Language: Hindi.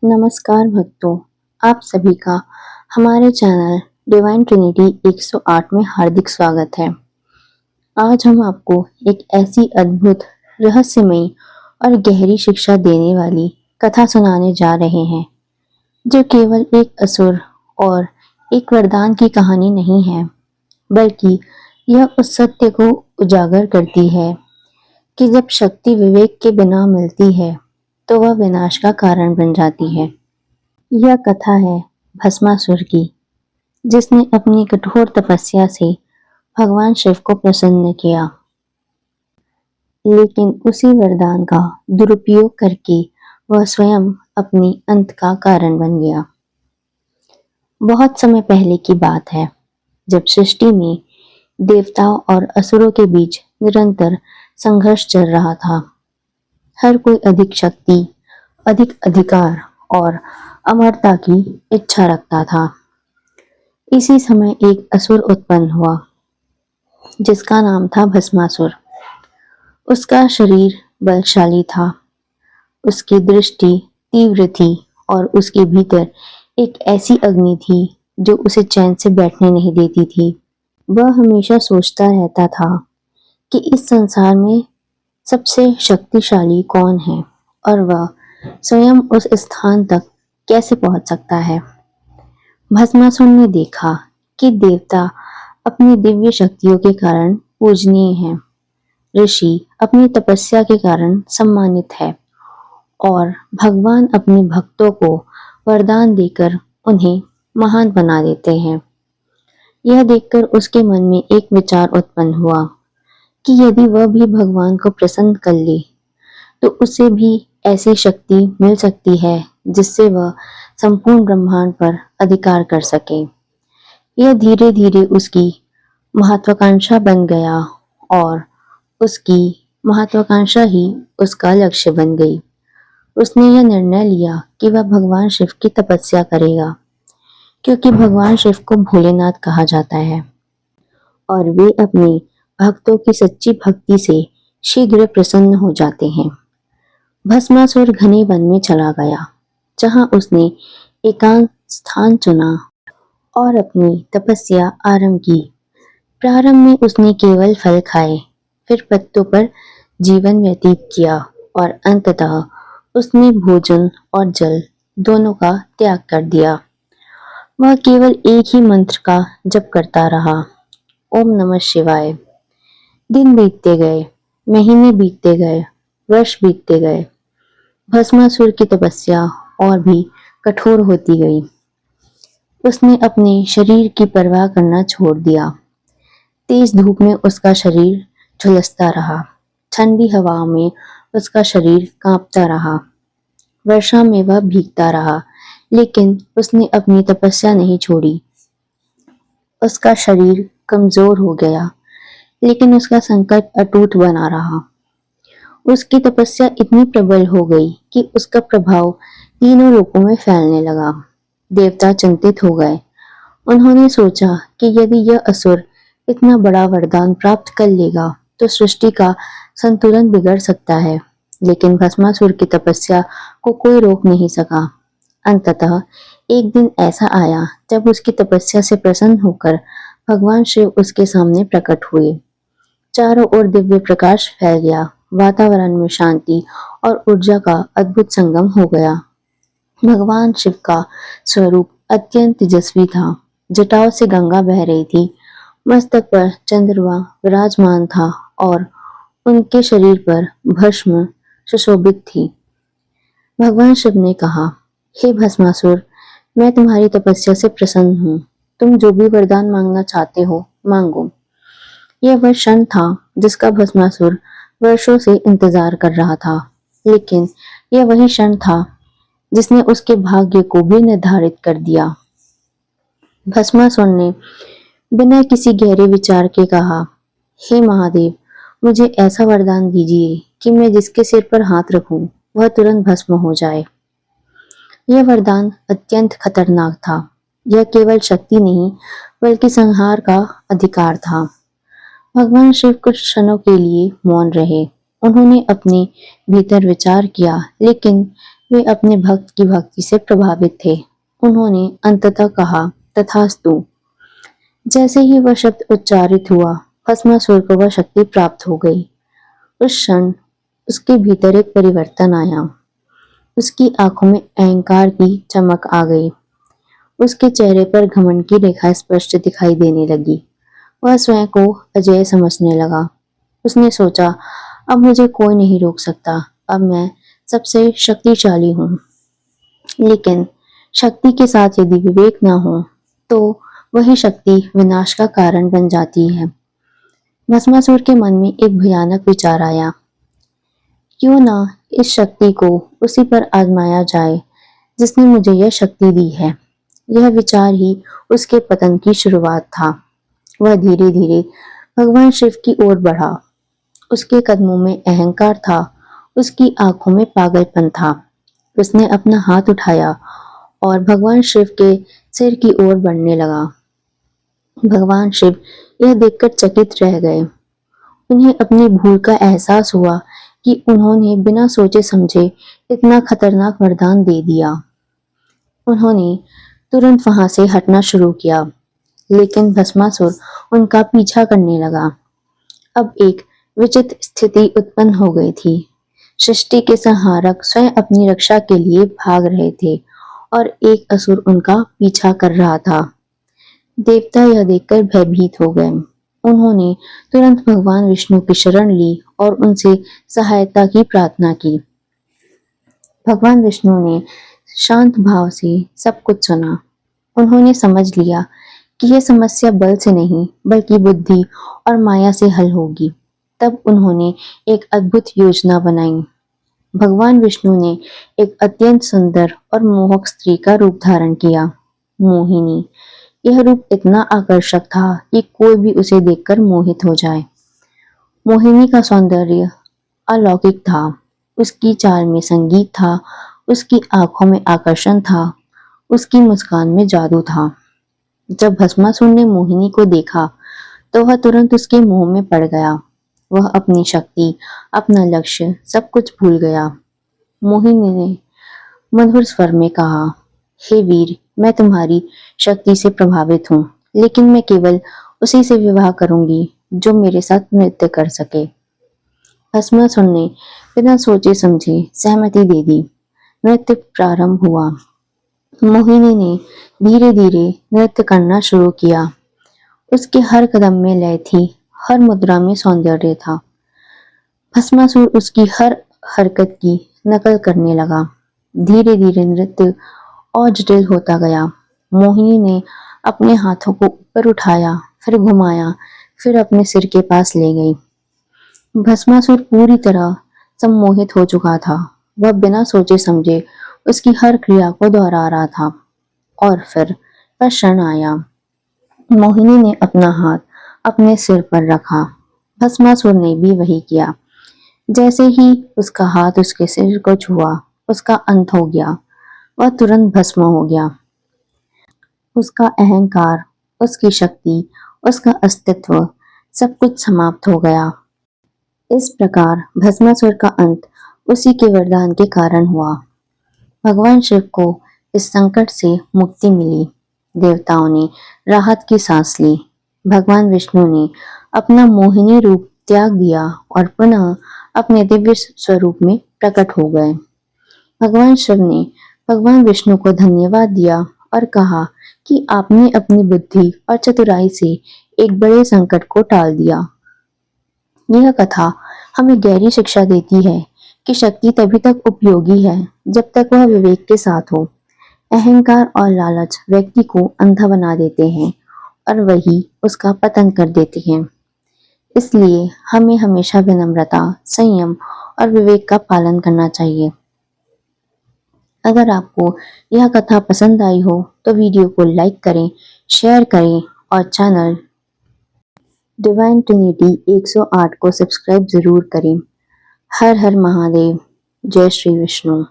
नमस्कार भक्तों, आप सभी का हमारे चैनल डिवाइन ट्रिनिटी 108 में हार्दिक स्वागत है। आज हम आपको एक ऐसी अद्भुत, रहस्यमयी और गहरी शिक्षा देने वाली कथा सुनाने जा रहे हैं, जो केवल एक असुर और एक वरदान की कहानी नहीं है, बल्कि यह उस सत्य को उजागर करती है कि जब शक्ति विवेक के बिना मिलती है, तो वह विनाश का कारण बन जाती है। यह कथा है भस्मासुर की, जिसने अपनी कठोर तपस्या से भगवान शिव को प्रसन्न किया, लेकिन उसी वरदान का दुरुपयोग करके वह स्वयं अपनी अंत का कारण बन गया। बहुत समय पहले की बात है, जब सृष्टि में देवताओं और असुरों के बीच निरंतर संघर्ष चल रहा था। हर कोई अधिक शक्ति, अधिक अधिकार और अमरता की इच्छा रखता था। इसी समय एक असुर उत्पन्न हुआ, जिसका नाम था भस्मासुर। उसका शरीर बलशाली था, उसकी दृष्टि तीव्र थी और उसके भीतर एक ऐसी अग्नि थी जो उसे चैन से बैठने नहीं देती थी। वह हमेशा सोचता रहता था कि इस संसार में सबसे शक्तिशाली कौन है और वह स्वयं उस स्थान तक कैसे पहुंच सकता है। भस्मासुर ने देखा कि देवता अपनी दिव्य शक्तियों के कारण पूजनीय हैं, ऋषि अपनी तपस्या के कारण सम्मानित है और भगवान अपने भक्तों को वरदान देकर उन्हें महान बना देते हैं। यह देखकर उसके मन में एक विचार उत्पन्न हुआ कि यदि वह भी भगवान को प्रसन्न कर ले, तो उसे भी ऐसी शक्ति मिल सकती है जिससे वह संपूर्ण ब्रह्मांड पर अधिकार कर सके। यह धीरे धीरे उसकी महत्वाकांक्षा बन गया और उसकी महत्वाकांक्षा ही उसका लक्ष्य बन गई। उसने यह निर्णय लिया कि वह भगवान शिव की तपस्या करेगा, क्योंकि भगवान शिव को भोलेनाथ कहा जाता है और वे अपने भक्तों की सच्ची भक्ति से शीघ्र प्रसन्न हो जाते हैं। भस्मासुर घने वन में चला गया, जहां उसने एकांत स्थान चुना और अपनी तपस्या आरंभ की। प्रारंभ में उसने केवल फल खाए, फिर पत्तों पर जीवन व्यतीत किया और अंततः उसने भोजन और जल दोनों का त्याग कर दिया। वह केवल एक ही मंत्र का जप करता रहा, ओम नमः शिवाय। दिन बीतते गए, महीने बीतते गए, वर्ष बीतते गए। भस्मासुर की तपस्या और भी कठोर होती गई। उसने अपने शरीर की परवाह करना छोड़ दिया। तेज धूप में उसका शरीर झुलसता रहा, ठंडी हवा में उसका शरीर कांपता रहा, वर्षा में वह भीगता रहा, लेकिन उसने अपनी तपस्या नहीं छोड़ी। उसका शरीर कमजोर हो गया, लेकिन उसका संकल्प अटूट बना रहा। उसकी तपस्या इतनी प्रबल हो गई कि उसका प्रभाव तीनों लोकों में फैलने लगा। देवता चिंतित हो गए। उन्होंने सोचा कि यदि यह असुर इतना बड़ा वरदान प्राप्त कर लेगा, तो सृष्टि का संतुलन बिगड़ सकता है। लेकिन भस्मासुर की तपस्या को कोई रोक नहीं सका। अंततः एक दिन ऐसा आया जब उसकी तपस्या से प्रसन्न होकर भगवान शिव उसके सामने प्रकट हुए। चारों ओर दिव्य प्रकाश फैल गया, वातावरण में शांति और ऊर्जा का अद्भुत संगम हो गया। भगवान शिव का स्वरूप अत्यंत तेजस्वी था। जटाओं से गंगा बह रही थी, मस्तक पर चंद्रमा विराजमान था और उनके शरीर पर भस्म सुशोभित थी। भगवान शिव ने कहा, हे भस्मासुर, मैं तुम्हारी तपस्या से प्रसन्न हूँ। तुम जो भी वरदान मांगना चाहते हो, मांगो। यह वह क्षण था जिसका भस्मासुर वर्षों से इंतजार कर रहा था, लेकिन यह वही क्षण था जिसने उसके भाग्य को भी निर्धारित कर दिया। भस्मासुर ने बिना किसी गहरे विचार के कहा, हे महादेव, मुझे ऐसा वरदान दीजिए कि मैं जिसके सिर पर हाथ रखूं, वह तुरंत भस्म हो जाए। यह वरदान अत्यंत खतरनाक था। यह केवल शक्ति नहीं, बल्कि संहार का अधिकार था। भगवान शिव कुछ क्षणों के लिए मौन रहे। उन्होंने अपने भीतर विचार किया, लेकिन वे अपने भक्त की भक्ति से प्रभावित थे। उन्होंने अंततः कहा, तथास्तु। जैसे ही वह शब्द उच्चारित हुआ, भस्मासुर को वह शक्ति प्राप्त हो गई। उस क्षण उसके भीतर एक परिवर्तन आया। उसकी आंखों में अहंकार की चमक आ गई। उसके चेहरे पर घमंड की रेखा स्पष्ट दिखाई देने लगी। वह स्वयं को अजेय समझने लगा। उसने सोचा, अब मुझे कोई नहीं रोक सकता। अब मैं सबसे शक्तिशाली हूँ। लेकिन शक्ति के साथ यदि विवेक न हो, तो वही शक्ति विनाश का कारण बन जाती है। भस्मासुर के मन में एक भयानक विचार आया। क्यों ना इस शक्ति को उसी पर आजमाया जाए जिसने मुझे यह शक्ति दी है। यह विचार ही उसके पतन की शुरुआत था। वह धीरे धीरे भगवान शिव की ओर बढ़ा। उसके कदमों में अहंकार था, उसकी आंखों में पागलपन था। उसने अपना हाथ उठाया और भगवान शिव के सिर की ओर बढ़ने लगा। भगवान शिव यह देखकर चकित रह गए। उन्हें अपनी भूल का एहसास हुआ कि उन्होंने बिना सोचे समझे इतना खतरनाक वरदान दे दिया। उन्होंने तुरंत वहां से हटना शुरू किया, लेकिन भस्मासुर उनका पीछा करने लगा। अब एक विचित्र स्थिति उत्पन्न हो गई थी। सृष्टि के संहारक स्वयं अपनी रक्षा के लिए भाग रहे थे और एक असुर उनका पीछा कर रहा था। देवता यह देखकर भयभीत हो गए। उन्होंने तुरंत भगवान विष्णु की शरण ली और उनसे सहायता की प्रार्थना की। भगवान विष्णु ने शांत भाव से सब कुछ सुना। उन्होंने समझ लिया कि यह समस्या बल से नहीं बल्कि बुद्धि और माया से हल होगी। तब उन्होंने एक अद्भुत योजना बनाई। भगवान विष्णु ने एक अत्यंत सुंदर और मोहक स्त्री का रूप धारण किया, मोहिनी। यह रूप इतना आकर्षक था कि कोई भी उसे देखकर मोहित हो जाए। मोहिनी का सौंदर्य अलौकिक था। उसकी चाल में संगीत था, उसकी आंखों में आकर्षण था, उसकी मुस्कान में जादू था। जब भस्मासुर ने मोहिनी को देखा, तो वह तुरंत उसके मोह में पड़ गया। वह अपनी शक्ति, अपना लक्ष्य, सब कुछ भूल गया। मोहिनी ने मधुर स्वर में कहा, हे वीर, मैं तुम्हारी शक्ति से प्रभावित हूँ, लेकिन मैं केवल उसी से विवाह करूंगी जो मेरे साथ नृत्य कर सके। भस्मासुर ने बिना सोचे समझे सहमति दे दी। नृत्य प्रारंभ हुआ। मोहिनी ने धीरे धीरे नृत्य करना शुरू किया। उसके हर कदम में लय थी, हर मुद्रा में सौंदर्य था। भस्मासुर उसकी हर हरकत की नकल करने लगा। धीरे धीरे नृत्य और जटिल होता गया। मोहिनी ने अपने हाथों को ऊपर उठाया, फिर घुमाया, फिर अपने सिर के पास ले गई। भस्मासुर पूरी तरह सम्मोहित हो चुका था। वह बिना सोचे समझे उसकी हर क्रिया को दोहरा रहा था। और फिर वह क्षण आया। मोहिनी ने अपना हाथ अपने सिर पर रखा। भस्मासुर ने भी वही किया। जैसे ही उसका हाथ उसके सिर को छुआ, उसका अंत हो गया। वह तुरंत भस्म हो गया। उसका अहंकार, उसकी शक्ति, उसका अस्तित्व, सब कुछ समाप्त हो गया। इस प्रकार भस्मासुर का अंत उसी के वरदान के कारण हुआ। भगवान शिव को इस संकट से मुक्ति मिली। देवताओं ने राहत की सांस ली। भगवान विष्णु ने अपना मोहिनी रूप त्याग दिया और पुनः अपने दिव्य स्वरूप में प्रकट हो गए। भगवान शिव ने भगवान विष्णु को धन्यवाद दिया और कहा कि आपने अपनी बुद्धि और चतुराई से एक बड़े संकट को टाल दिया। यह कथा हमें गहरी शिक्षा देती है कि शक्ति तभी तक उपयोगी है जब तक वह विवेक के साथ हो। अहंकार और लालच व्यक्ति को अंधा बना देते हैं और वही उसका पतन कर देते हैं। इसलिए हमें हमेशा विनम्रता, संयम और विवेक का पालन करना चाहिए। अगर आपको यह कथा पसंद आई हो तो वीडियो को लाइक करें, शेयर करें और चैनल डिवाइन ट्रिनिटी 108 को सब्सक्राइब जरूर करें। हर हर महादेव। जय श्री विष्णु।